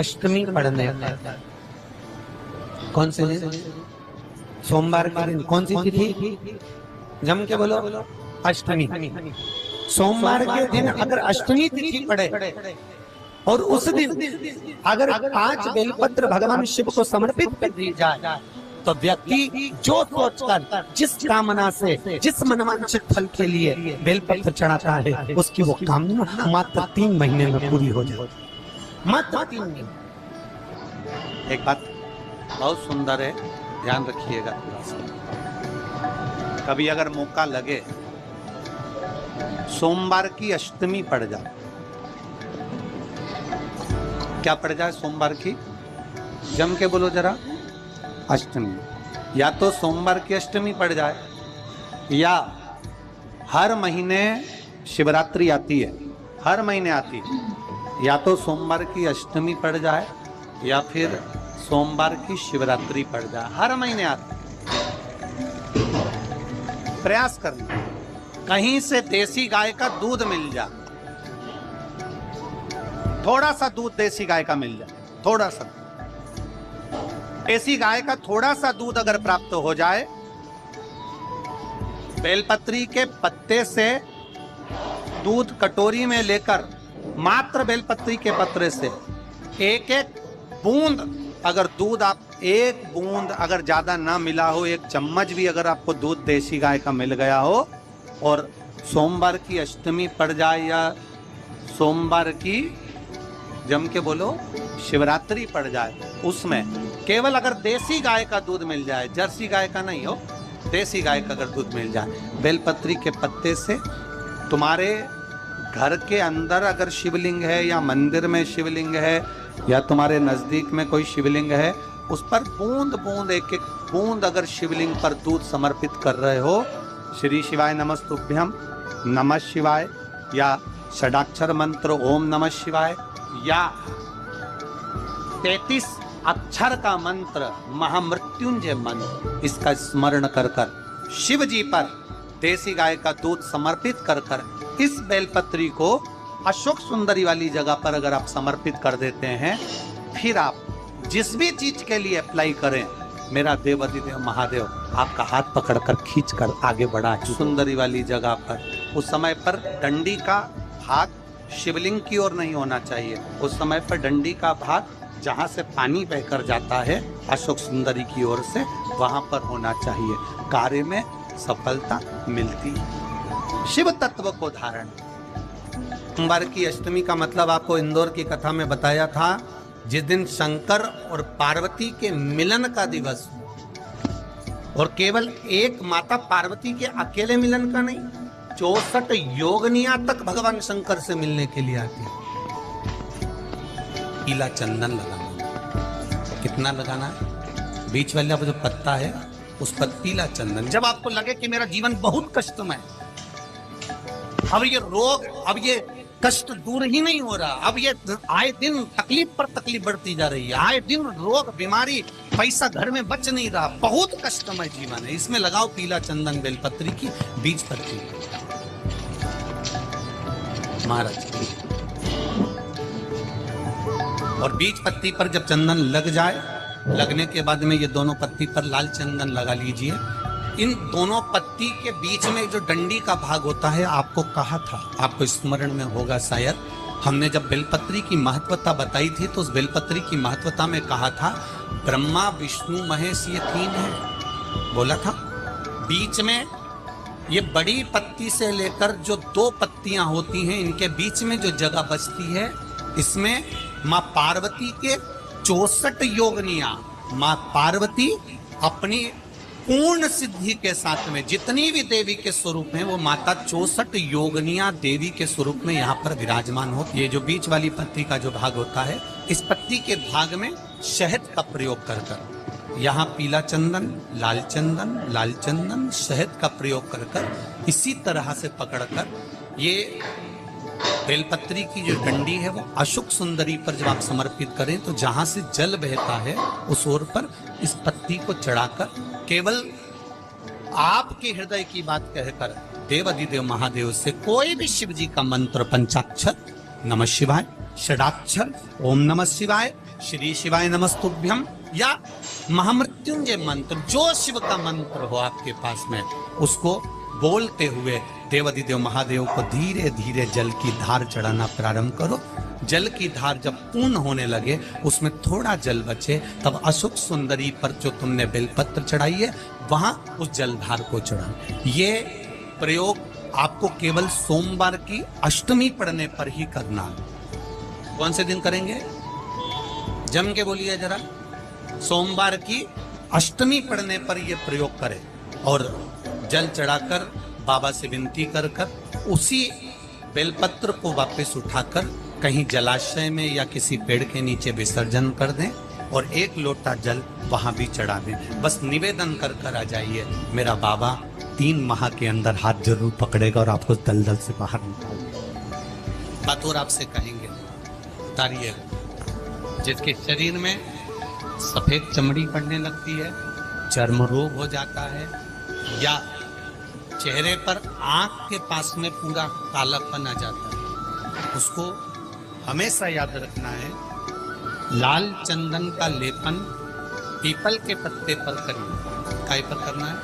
अष्टमी पढ़ने पर, कौन से दिन? सोमवार के दिन। कौन सी तिथि? जम के बोलो। अष्टमी। सोमवार के दिन अगर अष्टमी तिथि पड़े और उस दिन अगर 5 बेलपत्र भगवान शिव को समर्पित कर दी जाए तो व्यक्ति जो सोचकर, जिस कामना से, जिस मनवांछित फल के लिए बेलपत्र चढ़ाता है, उसकी वो कामना मात्र 3 महीने में पूरी हो जाए। मात्र 3 महीने। एक बात बहुत सुंदर है, ध्यान रखिएगा थोड़ा सा। कभी अगर मौका लगे, सोमवार की अष्टमी पड़ जाए, क्या पड़ जाए सोमवार की? जम के बोलो जरा। अष्टमी। या तो सोमवार की अष्टमी पड़ जाए, या हर महीने शिवरात्रि आती है, हर महीने आती है, या तो सोमवार की अष्टमी पड़ जाए या फिर सोमवार की शिवरात्रि पड़ जाए, हर महीने आती है। प्रयास करना कहीं से देसी गाय का दूध मिल जाए, थोड़ा सा दूध देसी गाय का मिल जाए, थोड़ा सा देसी गाय का थोड़ा सा दूध अगर प्राप्त हो जाए, बेलपत्री के पत्ते से दूध कटोरी में लेकर, मात्र बेलपत्री के पत्रे से एक एक बूंद अगर दूध, आप एक बूंद अगर ज्यादा ना मिला हो, 1 चम्मच भी अगर आपको दूध देसी गाय का मिल गया हो, और सोमवार की अष्टमी पड़ जाए या सोमवार की, जम के बोलो, शिवरात्रि पड़ जाए, उसमें केवल अगर देसी गाय का दूध मिल जाए, जर्सी गाय का नहीं हो, देसी गाय का अगर दूध मिल जाए, बेलपत्री के पत्ते से, तुम्हारे घर के अंदर अगर शिवलिंग है या मंदिर में शिवलिंग है या तुम्हारे नजदीक में कोई शिवलिंग है, उस पर बूंद बूंद, एक एक बूंद अगर शिवलिंग पर दूध समर्पित कर रहे हो, श्री शिवाय नमस्तुभ्यम, नमः शिवाय, या षडाक्षर मंत्र ओम नमः शिवाय, या 33 अक्षर का मंत्र महामृत्युंजय मंत्र, इसका स्मरण कर कर शिव जी पर देसी गाय का दूध समर्पित कर कर इस बेलपत्री को अशोक सुंदरी वाली जगह पर अगर आप समर्पित कर देते हैं, फिर आप जिस भी चीज के लिए अप्लाई करें, मेरा देवाधिदेव महादेव आपका हाथ पकड़कर खींचकर आगे बढ़ा सुंदरी वाली जगह पर। उस समय पर डंडी का भाग शिवलिंग की ओर नहीं होना चाहिए, उस समय पर डंडी का भाग जहाँ से पानी बहकर जाता है अशोक सुंदरी की ओर से, वहां पर होना चाहिए। कार्य में सफलता मिलती है। शिव तत्व को धारण। सोमवार की अष्टमी का मतलब आपको इंदौर की कथा में बताया था, जिस दिन शंकर और पार्वती के मिलन का दिवस, और केवल एक माता पार्वती के अकेले मिलन का नहीं, 64 योगनिया तक भगवान शंकर से मिलने के लिए आती है। पीला चंदन लगाना, कितना लगाना है? बीच वाला जो पत्ता है उस पर पीला चंदन। जब आपको लगे कि मेरा जीवन बहुत कष्टमय, अब ये रोग, अब ये कष्ट दूर ही नहीं हो रहा, अब ये आए दिन तकलीफ पर तकलीफ बढ़ती जा रही है, आए दिन रोग, बीमारी, पैसा घर में बच नहीं रहा, बहुत कष्टमय जीवन है, इसमें लगाओ पीला चंदन बेलपत्री की बीज पत्ती महाराज। और बीज पत्ती पर जब चंदन लग जाए, लगने के बाद में ये दोनों पत्ती पर लाल चंदन लगा लीजिए। इन दोनों पत्ती के बीच में जो डंडी का भाग होता है, आपको कहा था, आपको स्मरण में होगा शायद, हमने जब बेलपत्री की महत्वता बताई थी तो उस बेलपत्री की महत्वता में कहा था ब्रह्मा विष्णु महेश ये 3 है, बोला था। बीच में ये बड़ी पत्ती से लेकर जो 2 पत्तियां होती हैं, इनके बीच में जो जगह बचती है, इसमें माँ पार्वती के 64 योगनिया, माँ पार्वती अपनी पूर्ण सिद्धि के साथ में जितनी भी देवी के स्वरूप हैं, वो माता 64 योगनिया देवी के स्वरूप में यहाँ पर विराजमान हो। ये जो बीच वाली पत्ती का जो भाग होता है, इस पत्ती के भाग में शहद का प्रयोग कर कर, यहाँ पीला चंदन, लाल चंदन, लाल चंदन, शहद का प्रयोग कर कर, इसी तरह से पकड़कर ये बेलपत्री की जो डंडी है वो अशोक सुंदरी पर जब आप समर्पित करें तो जहां से जल बहता है उस ओर पर इस पत्ती को चढ़ाकर केवल आपके हृदय की बात कहकर देवाधिदेव महादेव से कोई भी शिव जी का मंत्र, पंचाक्षर नमः शिवाय, षडाक्षर ओम नमः शिवाय, श्री शिवाय नमस्तुभ्यम या महामृत्युंजय मंत्र, जो शिव का मंत्र हो आपके पास में, उसको बोलते हुए देवाधिदेव महादेव को धीरे धीरे जल की धार चढ़ाना प्रारंभ करो। जल की धार जब पूर्ण होने लगे, उसमें थोड़ा जल बचे, तब अशोक सुंदरी पर जो तुमने बेलपत्र चढ़ाई है वहां उस जलधार को चढ़ाओ। ये प्रयोग आपको केवल सोमवार की अष्टमी पढ़ने पर ही करना है। कौन से दिन करेंगे? जम के बोलिए जरा। सोमवार की अष्टमी पढ़ने पर यह प्रयोग करें और जल चढ़ाकर बाबा से विनती कर कर उसी बेलपत्र को वापस उठाकर कहीं जलाशय में या किसी पेड़ के नीचे विसर्जन कर दें और 1 लोटा जल वहां भी चढ़ा दें। बस निवेदन कर कर आ जाइए, मेरा बाबा 3 माह के अंदर हाथ जरूर पकड़ेगा और आपको दलदल से बाहर निकाल देगा। बात और आपसे कहेंगे, उतारिए। जिसके शरीर में सफेद चमड़ी पड़ने लगती है, चर्म रोग हो जाता है, या चेहरे पर आंख के पास में पूरा कालापन आ जाता है, उसको हमेशा याद रखना है, लाल चंदन का लेपन पीपल के पत्ते पर करिए। काय पर करना है?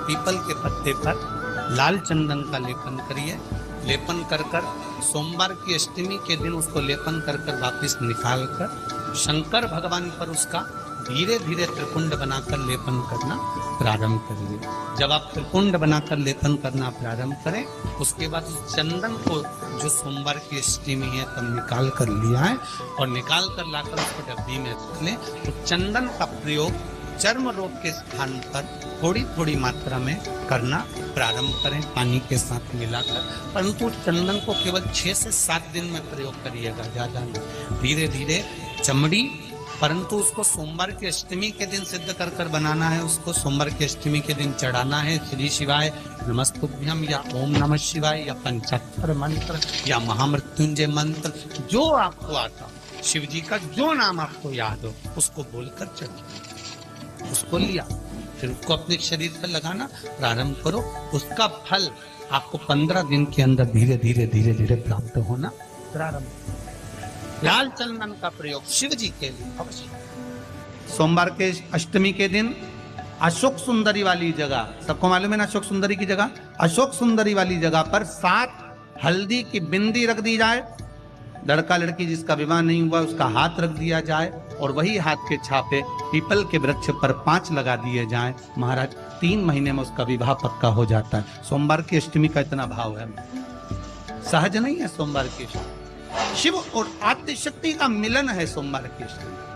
पीपल के पत्ते पर लाल चंदन का लेपन करिए। लेपन कर कर सोमवार की अष्टमी के दिन उसको लेपन कर कर वापिस निकाल कर शंकर भगवान पर उसका धीरे धीरे त्रिपुंड बनाकर लेपन करना प्रारंभ करिए। जब आप त्रिपुंड बनाकर लेपन करना प्रारंभ करें, उसके बाद उस चंदन को जो सोमवार की अष्टमी है तब निकाल कर लिया है और निकाल कर लाकर उसको डब्बी में रख लें। तो चंदन का प्रयोग चर्म रोग के स्थान पर थोड़ी थोड़ी मात्रा में करना प्रारंभ करें, पानी के साथ मिलाकर। परंतु चंदन को केवल 6 से 7 दिन में प्रयोग करिएगा, ज्यादा नहीं। धीरे धीरे चमड़ी, परंतु उसको सोमवार की अष्टमी के दिन सिद्ध कर कर बनाना है। उसको सोमवार की अष्टमी के दिन चढ़ाना है श्री शिवाय नमस्तुभ्यम या ओम नमः शिवाय या पंचाक्षर मंत्र या महामृत्युंजय मंत्र, जो आपको आता, शिव जी का जो नाम आपको याद हो उसको बोलकर चढ़िए। उसको लिया, फिर उसको अपने शरीर पर लगाना प्रारंभ करो। उसका फल आपको 15 दिन के अंदर धीरे धीरे धीरे धीरे प्राप्त होना प्रारंभ। लाल चंदन का प्रयोग शिव जी के लिए अवश्य। सोमवार के अष्टमी के दिन अशोक सुंदरी वाली जगह, सबको मालूम है ना अशोक सुंदरी की जगह? अशोक सुंदरी वाली जगह पर 7 हल्दी की बिंदी रख दी जाए। लड़का लड़की जिसका विवाह नहीं हुआ उसका हाथ रख दिया जाए और वही हाथ के छापे पीपल के वृक्ष पर 5 लगा दिए जाएं। महाराज 3 महीने में उसका विवाह पक्का हो जाता है। सोमवार की अष्टमी का इतना भाव है, सहज नहीं है। सोमवार की अष्टमी शिव और आद्य शक्ति का मिलन है। सोमवार की अष्टमी